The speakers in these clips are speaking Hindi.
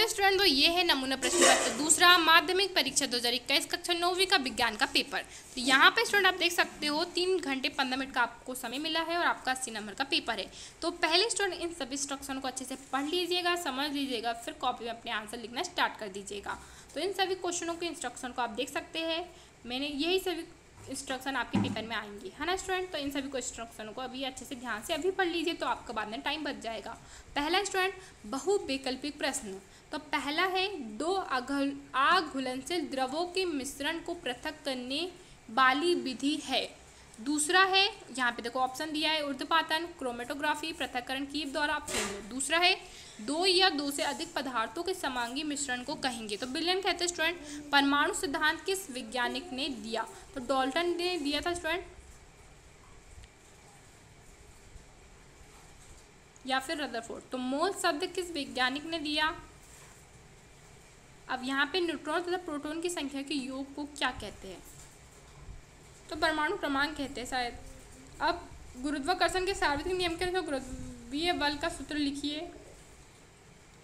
हेलो स्टूडेंट, तो ये है नमूना प्रश्न पत्र दूसरा माध्यमिक परीक्षा 2021 कक्षा 9वीं का विज्ञान का पेपर। तो यहाँ पे स्टूडेंट आप देख सकते हो 3 घंटे 15 मिनट का आपको समय मिला है और आपका 80 नंबर का पेपर है। तो पहले स्टूडेंट इन सभी इंस्ट्रक्शन को अच्छे से पढ़ लीजिएगा, समझ लीजिएगा, फिर कॉपी में अपने आंसर लिखना स्टार्ट कर दीजिएगा। तो इन सभी क्वेश्चनों के इंस्ट्रक्शन को आप देख सकते हैं, मैंने यही सभी इंस्ट्रक्शन आपके पेपर में आएंगे, है ना स्टूडेंट। तो इन सभी को इंस्ट्रक्शनों को अभी अच्छे से ध्यान से अभी पढ़ लीजिए, तो आपका बाद में टाइम बच जाएगा। पहला स्टूडेंट बहुवैकल्पिक प्रश्न। तो पहला है दो आघुलनशील द्रवों के मिश्रण को पृथक करने वाली विधि है। दूसरा है, यहाँ पे देखो ऑप्शन दिया है, ऊर्ध्वपातन, क्रोमेटोग्राफी, पृथक्करण कीप द्वारा अपघटन। दूसरा है दो या दो से अधिक पदार्थों के समांगी मिश्रण को कहेंगे। तो विलियम कहते हैं स्टूडेंट परमाणु सिद्धांत किस वैज्ञानिक ने दिया? तो डाल्टन ने दिया था स्टूडेंट, या फिर रदरफोर्ड। तो मोल शब्द किस वैज्ञानिक ने दिया? अब यहाँ पे न्यूट्रॉन तथा प्रोटॉन की संख्या के योग को क्या कहते हैं? तो परमाणु क्रमांक कहते हैं शायद। अब गुरुत्वाकर्षण के सार्वत्रिक नियम के अनुसार गुरुत्वीय बल का सूत्र लिखिए,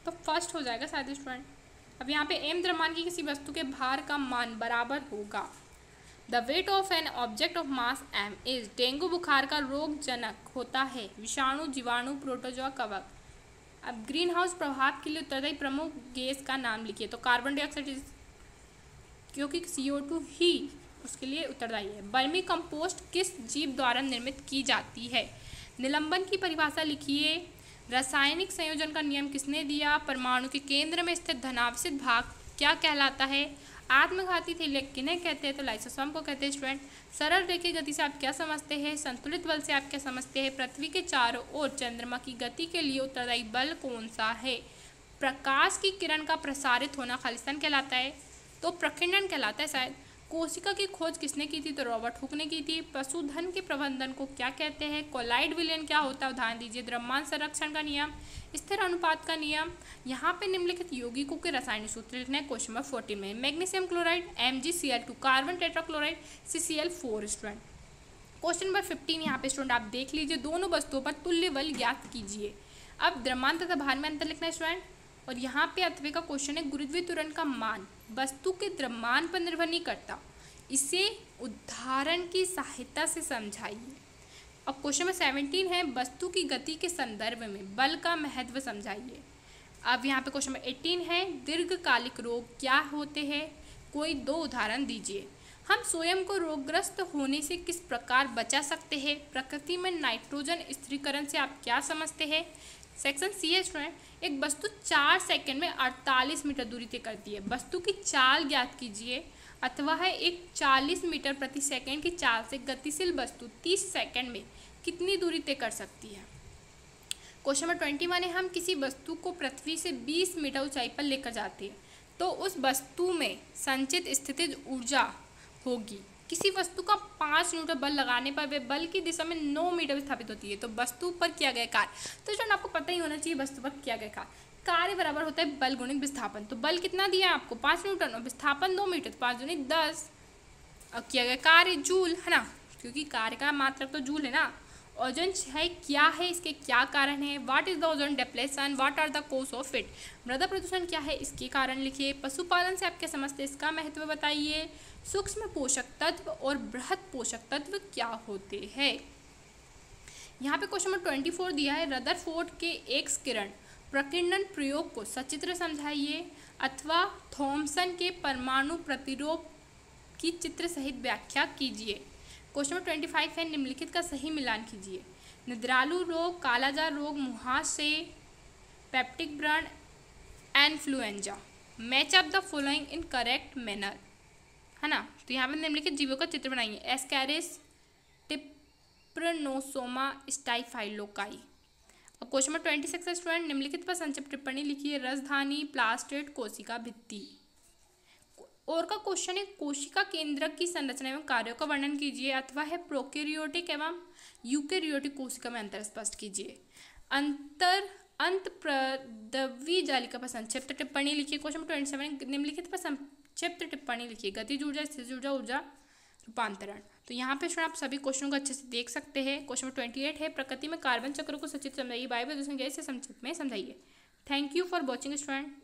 तो फर्स्ट हो जाएगा शायद स्टूडेंट। अब यहाँ पे एम द्रव्यमान की किसी वस्तु के भार का मान बराबर होगा। The weight of an object of mass M is. Dengue बुखार का रोगजनक होता है विषाणु, जीवाणु, प्रोटोजोआ, कवक। अब ग्रीन हाउस प्रभाव के लिए उत्तरदायी प्रमुख गैस का नाम लिखिए। तो कार्बन डाइऑक्साइड, क्योंकि CO2 ही उसके लिए उत्तरदायी है। वर्मी कंपोस्ट किस जीव द्वारा निर्मित की जाती है? निलंबन की परिभाषा लिखिए। रासायनिक संयोजन का नियम किसने दिया? परमाणु के केंद्र में स्थित धनावेशित भाग क्या कहलाता है? आत्मघाती थैलेक किन्हें कहते हैं? तो लाइसोसोम को कहते हैं स्टूडेंट। सरल रेखीय गति से आप क्या समझते हैं? संतुलित बल से आप क्या समझते हैं? पृथ्वी के चारों ओर चंद्रमा की गति के लिए उत्तरदायी बल कौन सा है? प्रकाश की किरण का प्रसारित होना खालिस्तान कहलाता है, तो प्रकीर्णन कहलाता है शायद। कोशिका की खोज किसने की थी? तो रॉबर्ट हुक ने की थी। पशुधन के प्रबंधन को क्या कहते हैं? कोलाइड विलयन क्या होता है? उदाहरण दीजिए। द्रव्यमान संरक्षण का नियम, स्थिर अनुपात का नियम। यहाँ पे निम्नलिखित यौगिकों के रासायनिक सूत्र लिखना है क्वेश्चन नंबर 14 में। Magnesium chloride MgCl2, carbon tetrachloride CCl4 student. Question number 15 यहाँ पे स्टूडेंट आप देख लीजिए, दोनों वस्तुओं पर तुल्य बल ज्ञात कीजिए। अब द्रव्यमान तथा भार में अंतर लिखना है स्टूडेंट। और यहाँ पे 8वें का क्वेश्चन है गुरुत्वीय त्वरण का मान वस्तु के द्रव्यमान पर निर्भर नहीं करता, इसे उदाहरण की सहायता से समझाइए। अब क्वेश्चन नंबर 17 है वस्तु की गति के संदर्भ में बल का महत्व समझाइए। अब यहाँ पे क्वेश्चन नंबर 18 है दीर्घकालिक रोग क्या होते हैं? कोई 2 उदाहरण दीजिए। हम स्वयं को रोगग्रस्त होने से किस प्रकार बचा सकते हैं? प्रकृति में नाइट्रोजन स्थिरीकरण से आप क्या समझते हैं? सेक्शन सी है स्टूडेंट, एक वस्तु 4 सेकंड में 48 मीटर दूरी तय करती है। वस्तु की चाल ज्ञात कीजिए। अथवा है एक 40 मीटर प्रति सेकंड की चाल से गतिशील वस्तु 30 सेकंड में कितनी दूरी तय कर सकती है? क्वेश्चन नंबर 21 है हम किसी वस्तु को पृथ्वी से 20 मीटर ऊंचाई पर लेकर जाते हैं, तो उस वस्तु में संचित स्थितिज ऊर्जा होगी। किसी वस्तु का 5 न्यूटन बल लगाने पर वे बल की दिशा में 9 मीटर विस्थापित होती है। तो वस्तु पर किया गया कार्य, तो स्टूडेंट आपको पता ही होना चाहिए वस्तु पर किया गया कार्य बराबर होता है बल गुणित विस्थापन। तो बल कितना दिया है आपको? 5 न्यूटन और विस्थापन 2 मीटर, 5 दूनी 10। अब किया गया कार्य जूल, है ना, क्योंकि कार्य का मात्रक तो जूल है ना। ओजोन क्षय क्या है, इसके क्या कारण है? What is the ozone depletion, what are the cause of it? मृदा प्रदूषण क्या है, इसके कारण लिखिए। पशुपालन से आप क्या समझते हैं, इसका महत्व बताइए। सूक्ष्म पोषक तत्व और बृहद पोषक तत्व क्या होते हैं? यहाँ पे क्वेश्चन नंबर 24 दिया है रदरफोर्ड के एक्स किरण प्रकीर्णन प्रयोग को सचित्र समझाइए। अथवा थॉमसन के परमाणु प्रतिरोध की चित्र सहित व्याख्या कीजिए। क्वेश्चन नंबर 25 है निम्नलिखित का सही मिलान कीजिए। निद्रालु रोग, कालाजार रोग, मुहासे, पेप्टिक व्रण, influenza. Match up the following in correct manner, है ना। तो यहाँ पे निम्नलिखित जीवों का चित्र बनाइए। एस्कैरिस, टिप्रोनोसोमा, स्टाइफाइलोकाई। अब क्वेश्चन नंबर 26 है स्टूडेंट निम्नलिखित पर संक्षिप्त टिप्पणी लिखिए। रसधानी, प्लास्टेड, कोशिका भित्ति। और का क्वेश्चन है कोशिका केंद्रक की संरचना एवं कार्यों का वर्णन कीजिए। अथवा है प्रोकैरियोटिक एवं यूकैरियोटिक कोशिका में अंतर स्पष्ट कीजिए। अंतःप्रद्रवी जालिका पर संक्षिप्त टिप्पणी लिखिए। क्वेश्चन नंबर 27 निम्नलिखित पर संक्षिप्त टिप्पणी लिखिए। गतिज ऊर्जा, स्थितिज ऊर्जा, ऊर्जा रूपांतरण। तो यहाँ पे आप सभी क्वेश्चनों को अच्छे से देख सकते हैं। क्वेश्चन नंबर 28 है प्रकृति में कार्बन चक्र को सचित्र समझाइए। वायु प्रदूषण गैस से संक्षिप्त में समझाइए। Thank you for watching student.